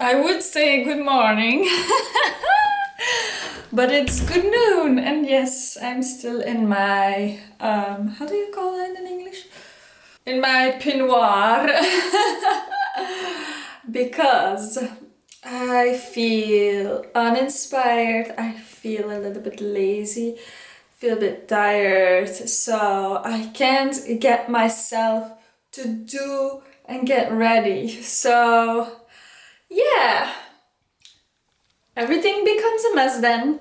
I would say good morning, but it's good noon, and yes, I'm still in my, how do you call it in English? In my peignoir, because I feel uninspired, I feel a little bit lazy, feel a bit tired, so I can't get myself to do and get ready. So yeah, everything becomes a mess then,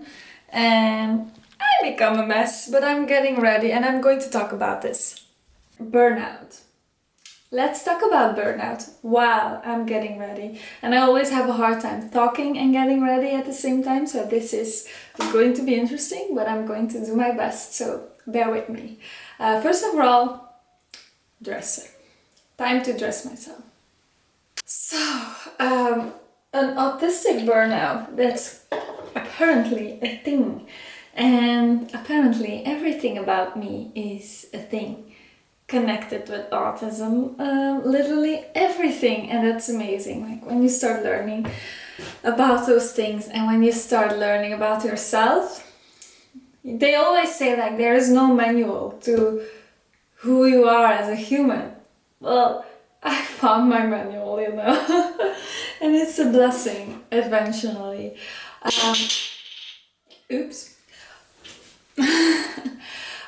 and I become a mess, but I'm getting ready and I'm going to talk about this. Burnout. Let's talk about burnout while I'm getting ready. And I always have a hard time talking and getting ready at the same time, so this is going to be interesting, but I'm going to do my best, so bear with me. First of all, dresser. Time to dress myself. So, an autistic burnout, that's apparently a thing. And apparently everything about me is a thing connected with autism. Literally everything, and that's amazing. Like when you start learning about those things and when you start learning about yourself, they always say like there is no manual to who you are as a human. Well, I found my manual, and it's a blessing eventually. Oops.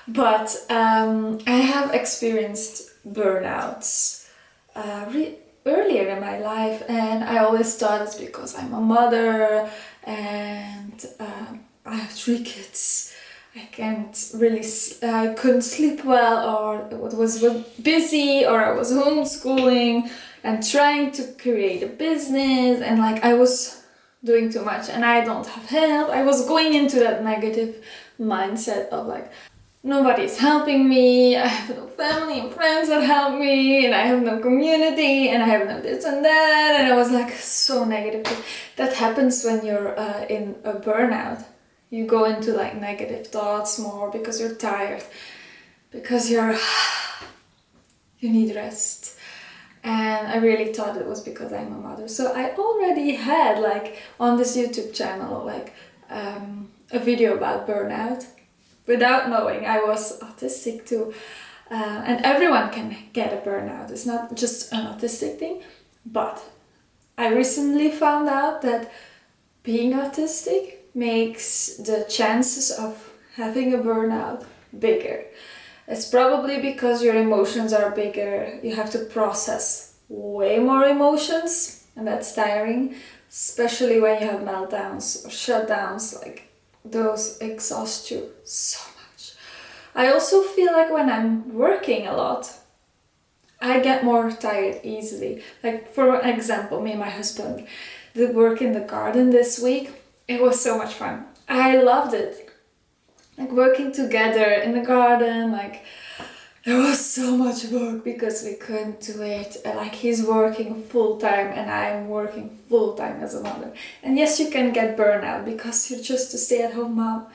But I have experienced burnouts earlier in my life, and I always thought it's because I'm a mother and I have 3 kids. I couldn't sleep well, or it was busy, or I was homeschooling and trying to create a business, and like I was doing too much and I don't have help. I was going into that negative mindset of like, nobody's helping me, I have no family and friends that help me, and I have no community, and I have no this and that, and I was like so negative. That happens when you're in a burnout. You go into like negative thoughts more because you're tired, because you need rest. And I really thought it was because I'm a mother. So I already had like on this YouTube channel like a video about burnout without knowing I was autistic too. And everyone can get a burnout. It's not just an autistic thing. But I recently found out that being autistic makes the chances of having a burnout bigger. It's probably because your emotions are bigger. You have to process way more emotions, and that's tiring, especially when you have meltdowns or shutdowns. Like those exhaust you so much. I also feel like when I'm working a lot, I get more tired easily. Like for example, me and my husband did work in the garden this week. It was so much fun. I loved it. Like working together in the garden, like there was so much work because we couldn't do it. Like he's working full time and I'm working full time as a mother. And yes, you can get burnout because you're just a stay-at-home mom.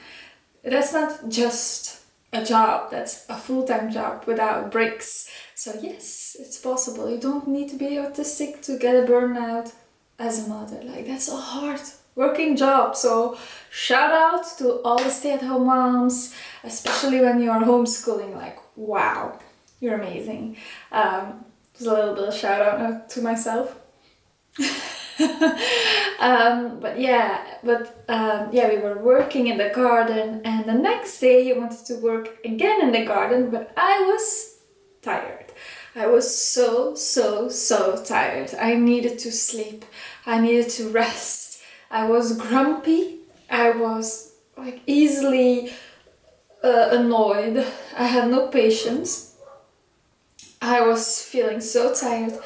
That's not just a job, that's a full-time job without breaks. So yes, it's possible. You don't need to be autistic to get a burnout as a mother. Like that's a hard working job. So shout out to all the stay-at-home moms, especially when you're homeschooling. Like wow, you're amazing. Just a little bit of shout out to myself. We were working in the garden, and the next day he wanted to work again in the garden, but I was tired. I was so tired. I needed to sleep. I needed to rest. I was grumpy. I was like easily annoyed. I had no patience. I was feeling so tired.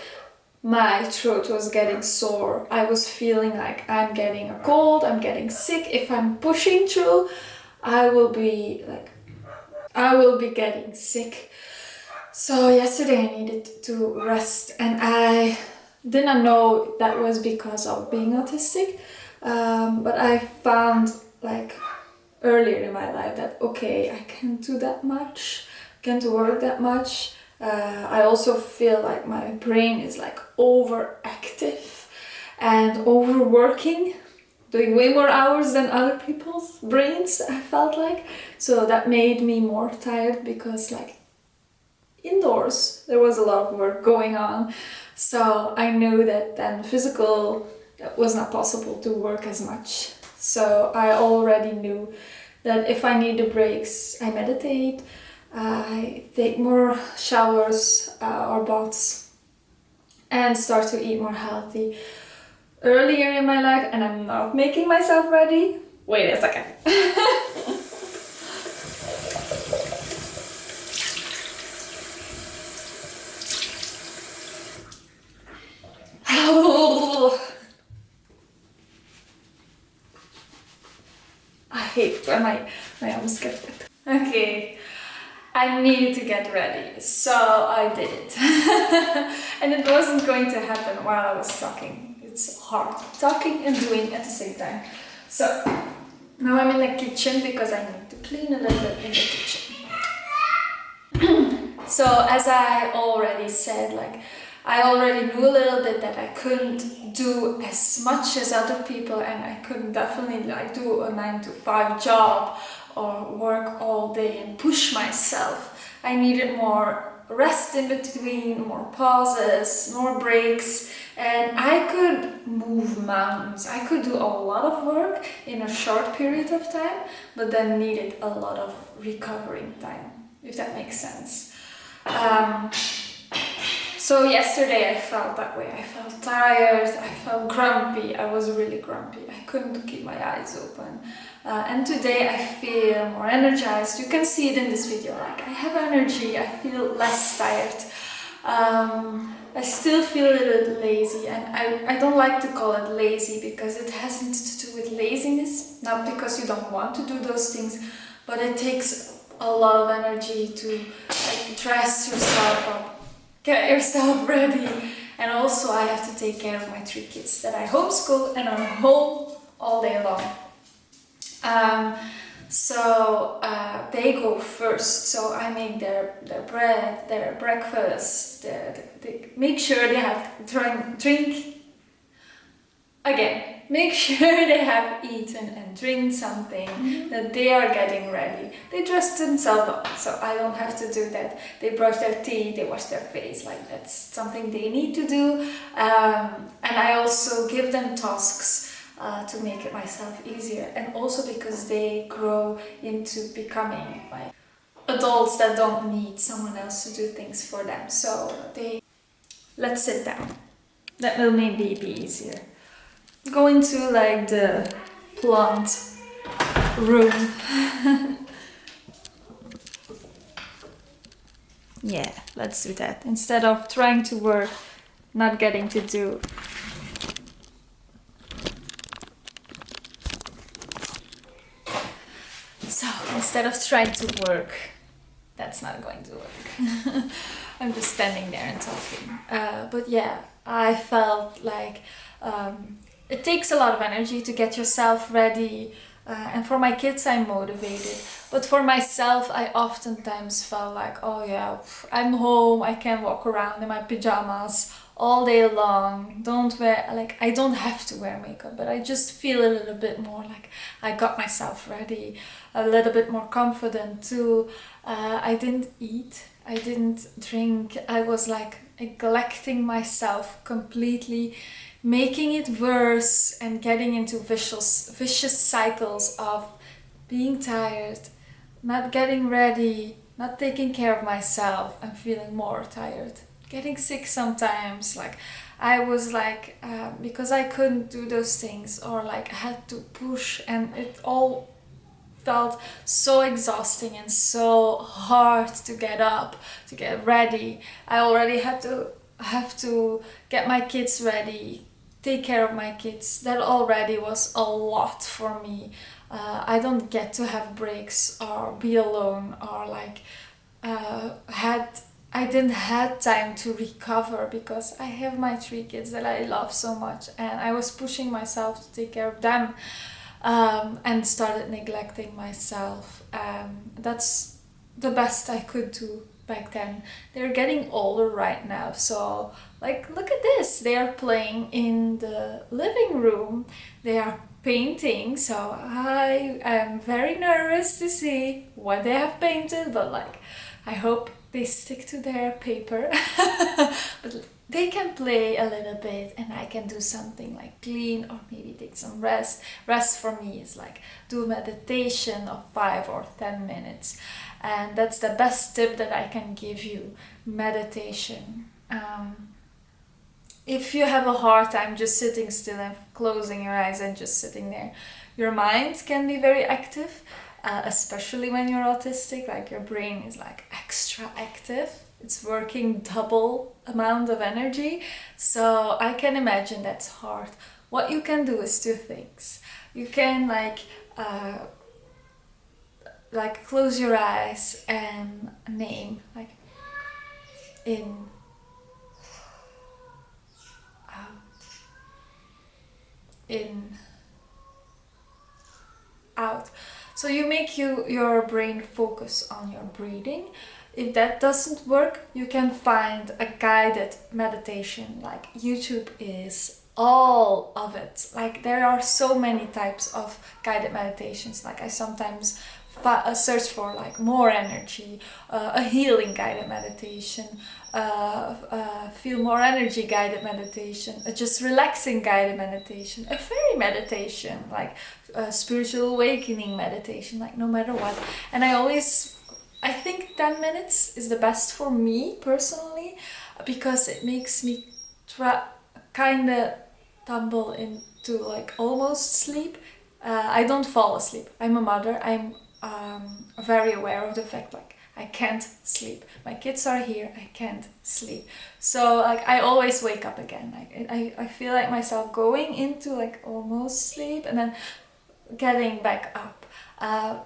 My throat was getting sore. I was feeling like I'm getting a cold, I'm getting sick. If I'm pushing through, I will be getting sick. So yesterday I needed to rest, and I didn't know that was because of being autistic. But I found like earlier in my life that okay, I can't do that much, can't work that much. I also feel like my brain is like overactive, and overworking, doing way more hours than other people's brains, I felt like. So that made me more tired because like indoors there was a lot of work going on. So I knew that then physical, that was not possible to work as much. So I already knew that if I need the breaks, I meditate, I take more showers or baths, and start to eat more healthy earlier in my life. And I'm not making myself ready. Wait a second. I hate when my arms get wet. Okay, I needed to get ready, so I did it. And it wasn't going to happen while I was talking. It's hard talking and doing at the same time. So now I'm in the kitchen because I need to clean a little bit in the kitchen. So as I already said, like I already knew a little bit that I couldn't do as much as other people, and I couldn't definitely like do a 9-to-5 job or work all day and push myself. I needed more rest in between, more pauses, more breaks, and I could move mountains. I could do a lot of work in a short period of time, but then needed a lot of recovering time, if that makes sense. So yesterday I felt that way. I felt tired, I felt grumpy, I was really grumpy. I couldn't keep my eyes open. And today I feel more energized. You can see it in this video, like I have energy, I feel less tired. I still feel a little lazy, and I don't like to call it lazy because it hasn't to do with laziness, not because you don't want to do those things, but it takes a lot of energy to like dress yourself up, get yourself ready, and also I have to take care of my 3 kids that I homeschool and are home all day long. So they go first, so I make their bread, their breakfast, they make sure they have drink again. Make sure they have eaten and drink something, that they are getting ready. They dress themselves up, so I don't have to do that. They brush their teeth, they wash their face, like that's something they need to do. And I also give them tasks to make it myself easier. And also because they grow into becoming like adults that don't need someone else to do things for them. So let's sit down. That will maybe be easier. Go into like the plant room. Yeah, let's do that. Instead of trying to work, not getting to do. So instead of trying to work, that's not going to work. I'm just standing there and talking. But yeah, I felt like it takes a lot of energy to get yourself ready, and for my kids I'm motivated, but for myself I oftentimes felt like, oh yeah, I'm home, I can walk around in my pajamas all day long, I don't have to wear makeup, but I just feel a little bit more like I got myself ready, a little bit more confident too. I didn't eat, I didn't drink, I was like neglecting myself completely, making it worse and getting into vicious cycles of being tired, not getting ready, not taking care of myself and feeling more tired, getting sick sometimes. Like I was like, because I couldn't do those things, or like I had to push, and it all felt so exhausting and so hard to get up, to get ready. I already have to get my kids ready, take care of my kids. That already was a lot for me. I don't get to have breaks or be alone, or like I didn't have time to recover because I have my 3 kids that I love so much, and I was pushing myself to take care of them, and started neglecting myself. That's the best I could do back then. They're getting older right now, so like, look at this, they are playing in the living room, they are painting. So I am very nervous to see what they have painted, but like, I hope they stick to their paper. But they can play a little bit and I can do something like clean or maybe take some rest. Rest for me is like do a meditation of 5 or 10 minutes. And that's the best tip that I can give you, meditation. If you have a hard time just sitting still and closing your eyes and just sitting there, your mind can be very active, especially when you're autistic, like your brain is like extra active. It's working double amount of energy. So I can imagine that's hard. What you can do is 2 things. You can like close your eyes and name like in, out, in, out. So you make your brain focus on your breathing. If that doesn't work, you can find a guided meditation. Like YouTube is all of it. Like there are so many types of guided meditations. Like I sometimes search for like more energy, a healing guided meditation, feel more energy guided meditation, just relaxing guided meditation, a fairy meditation, like spiritual awakening meditation, like no matter what. And I think 10 minutes is the best for me personally, because it makes me kind of tumble into like almost sleep. I don't fall asleep. I'm a mother. I'm very aware of the fact like I can't sleep. My kids are here. I can't sleep. So like I always wake up again. Like I feel like myself going into like almost sleep and then getting back up.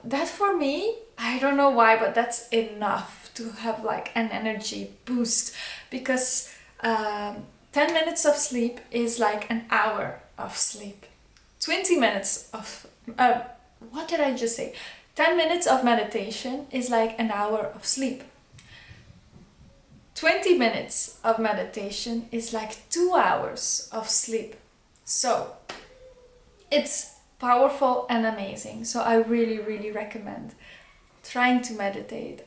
That for me, I don't know why, but that's enough to have like an energy boost, because 10 minutes of sleep is like an hour of sleep. 20 minutes of, what did I just say? 10 minutes of meditation is like an hour of sleep. 20 minutes of meditation is like 2 hours of sleep. So it's powerful and amazing. So I really, really recommend trying to meditate.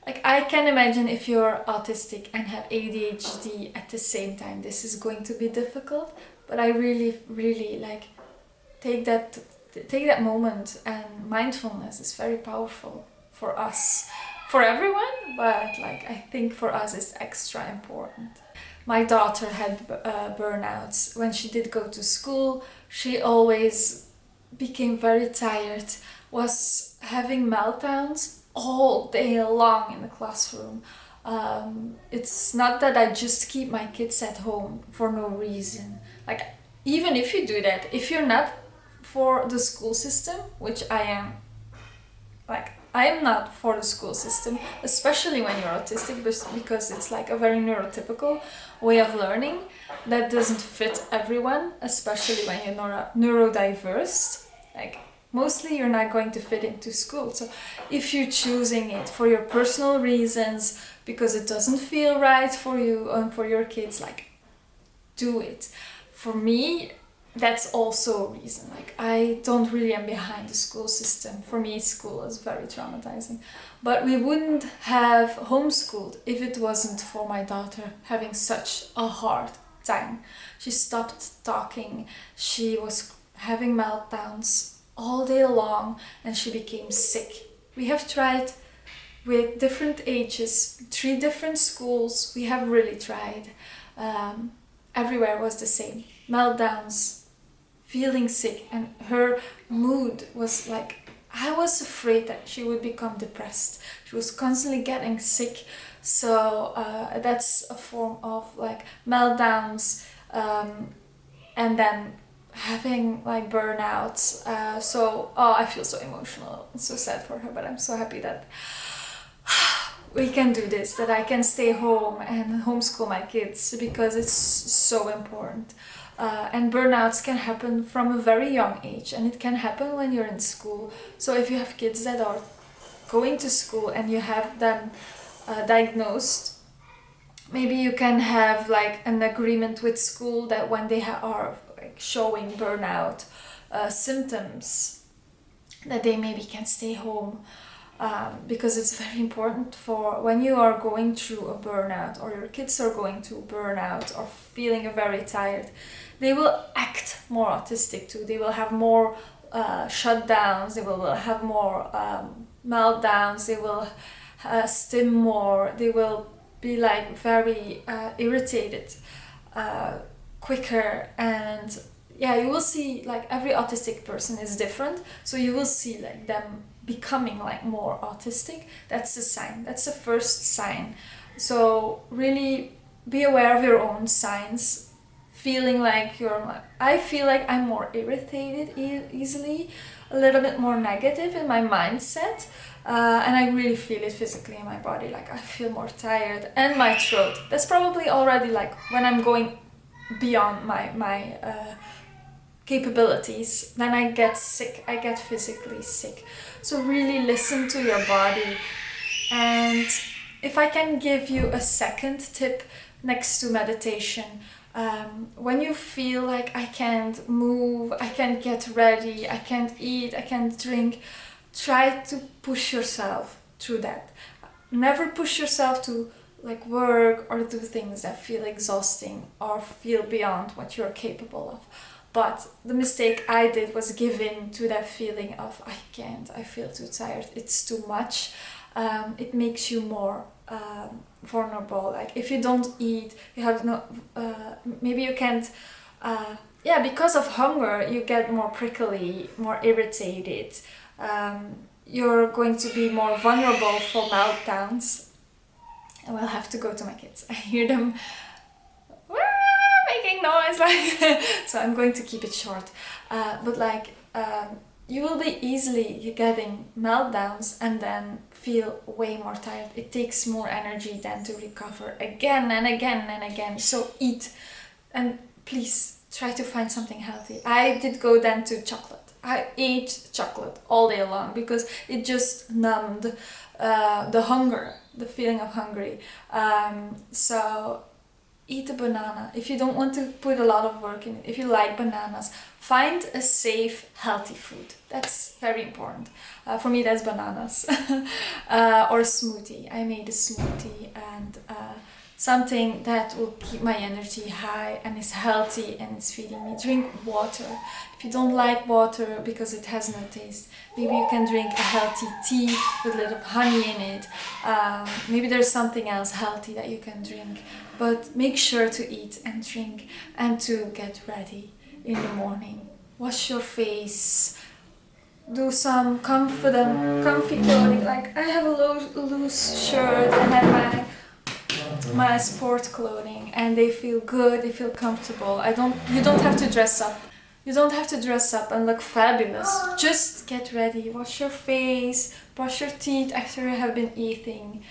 Like I can imagine if you're autistic and have ADHD at the same time, this is going to be difficult. But I really, really like take that moment, and mindfulness is very powerful for us, for everyone, but like I think for us it's extra important. My daughter had burnouts. When she did go to school, she always became very tired, was having meltdowns all day long in the classroom. It's not that I just keep my kids at home for no reason. Like even if you do that, if you're not for the school system, which I am, like I am not for the school system, especially when you're autistic, because it's like a very neurotypical way of learning that doesn't fit everyone, especially when you're neurodiverse. Like mostly you're not going to fit into school. So if you're choosing it for your personal reasons, because it doesn't feel right for you and for your kids, like do it. For me, that's also a reason. Like I don't really am behind the school system. For me, school is very traumatizing. But we wouldn't have homeschooled if it wasn't for my daughter having such a hard time. She stopped talking. She was having meltdowns all day long and she became sick. We have tried with different ages, 3 different schools. We have really tried. Everywhere was the same. Meltdowns, feeling sick, and her mood was like, I was afraid that she would become depressed. She was constantly getting sick. So that's a form of like meltdowns, and then having like burnouts. I feel so emotional. It's so sad for her, but I'm so happy that we can do this, that I can stay home and homeschool my kids, because it's so important. And burnouts can happen from a very young age, and it can happen when you're in school. So if you have kids that are going to school and you have them diagnosed maybe you can have like an agreement with school that when they are like showing burnout symptoms, that they maybe can stay home, because it's very important for when you are going through a burnout, or your kids are going through burnout or feeling very tired, they will act more autistic too. They will have more shutdowns, they will have more meltdowns, they will stim more, they will be like very irritated quicker. And yeah, you will see like every autistic person is different, so you will see like them becoming like more autistic. That's the sign, that's the first sign. So really be aware of your own signs. Feeling like I feel like I'm more irritated easily, a little bit more negative in my mindset, and I really feel it physically in my body, like I feel more tired, and my throat. That's probably already like when I'm going beyond my capabilities, then I get sick, I get physically sick. So really listen to your body. And if I can give you a second tip next to meditation, when you feel like I can't move, I can't get ready, I can't eat, I can't drink, try to push yourself through that. Never push yourself to like work or do things that feel exhausting or feel beyond what you're capable of. But the mistake I did was give in to that feeling of I can't, I feel too tired, it's too much. It makes you more vulnerable. Like if you don't eat, you have no, maybe you can't, because of hunger, you get more prickly, more irritated. You're going to be more vulnerable for meltdowns. I will have to go to my kids. I hear them making noise, like so I'm going to keep it short. But like you will be easily getting meltdowns and then feel way more tired. It takes more energy than to recover again and again and again. So eat, and please try to find something healthy. I did go then to chocolate. I ate chocolate all day long because it just numbed the hunger, the feeling of hungry. So eat a banana. If you don't want to put a lot of work in it, if you like bananas, find a safe, healthy food. That's very important. For me, that's bananas. Or a smoothie. I made a smoothie, and something that will keep my energy high and is healthy and is feeding me. Drink water. If you don't like water because it has no taste, maybe you can drink a healthy tea with a little honey in it. Maybe there's something else healthy that you can drink. But make sure to eat and drink and to get ready in the morning. Wash your face. Do some comfy clothing. Like I have a loose shirt and I have my sport clothing, and they feel good, they feel comfortable. You don't have to dress up. You don't have to dress up and look fabulous. Just get ready, wash your face, brush your teeth after you have been eating.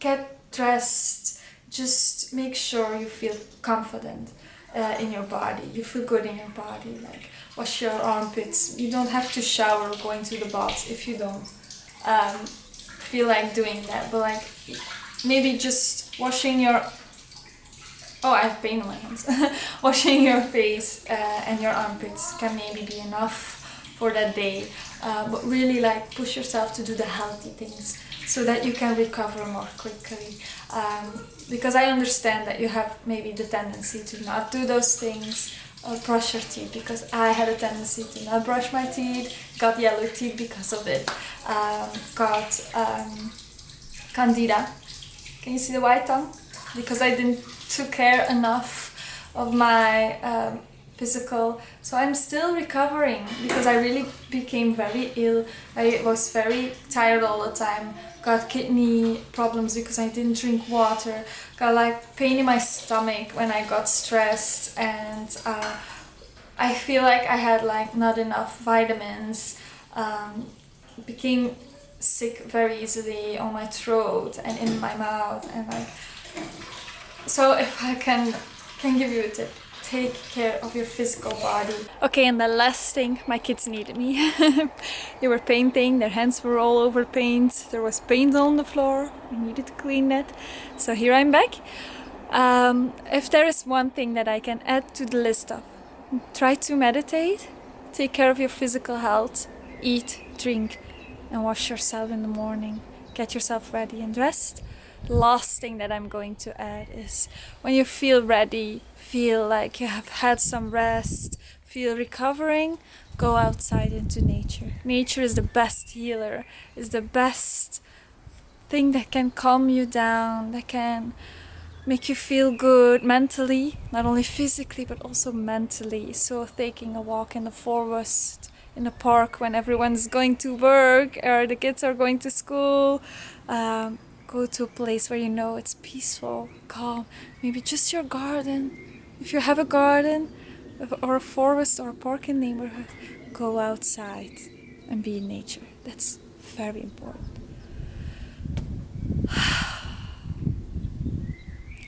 Get dressed. Just make sure you feel confident in your body. You feel good in your body. Like wash your armpits. You don't have to shower going to the bath if you don't feel like doing that, but like maybe just washing your I have pain on my hands. Washing your face and your armpits can maybe be enough for that day, but really like push yourself to do the healthy things so that you can recover more quickly, because I understand that you have maybe the tendency to not do those things. Brush your teeth, because I had a tendency to not brush my teeth, got yellow teeth because of it, got candida. Can you see the white tongue? Because I didn't took care enough of my physical. So I'm still recovering because I really became very ill. I was very tired all the time. Got kidney problems because I didn't drink water. Got like pain in my stomach when I got stressed, and I feel like I had like not enough vitamins. Became sick very easily on my throat and in my mouth, and like, so if I can give you a tip, take care of your physical body. Okay, and the last thing, my kids needed me. They were painting, their hands were all over paint, there was paint on the floor, we needed to clean that. So here I'm back. If there is one thing that I can add to the list of, try to meditate, take care of your physical health, eat, drink, and wash yourself in the morning. Get yourself ready and dressed. Last thing that I'm going to add is when you feel ready, feel like you have had some rest, feel recovering, go outside into nature. Nature is the best healer, is the best thing that can calm you down, that can make you feel good mentally, not only physically but also mentally. So taking a walk in the forest, in the park when everyone's going to work or the kids are going to school, go to a place where you know it's peaceful, calm, maybe just your garden. If you have a garden or a forest or a park in the neighborhood, go outside and be in nature. That's very important.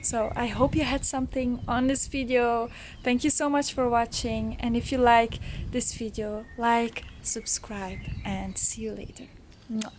So I hope you had something on this video. Thank you so much for watching, and if you like this video, like, subscribe, and see you later. Mwah.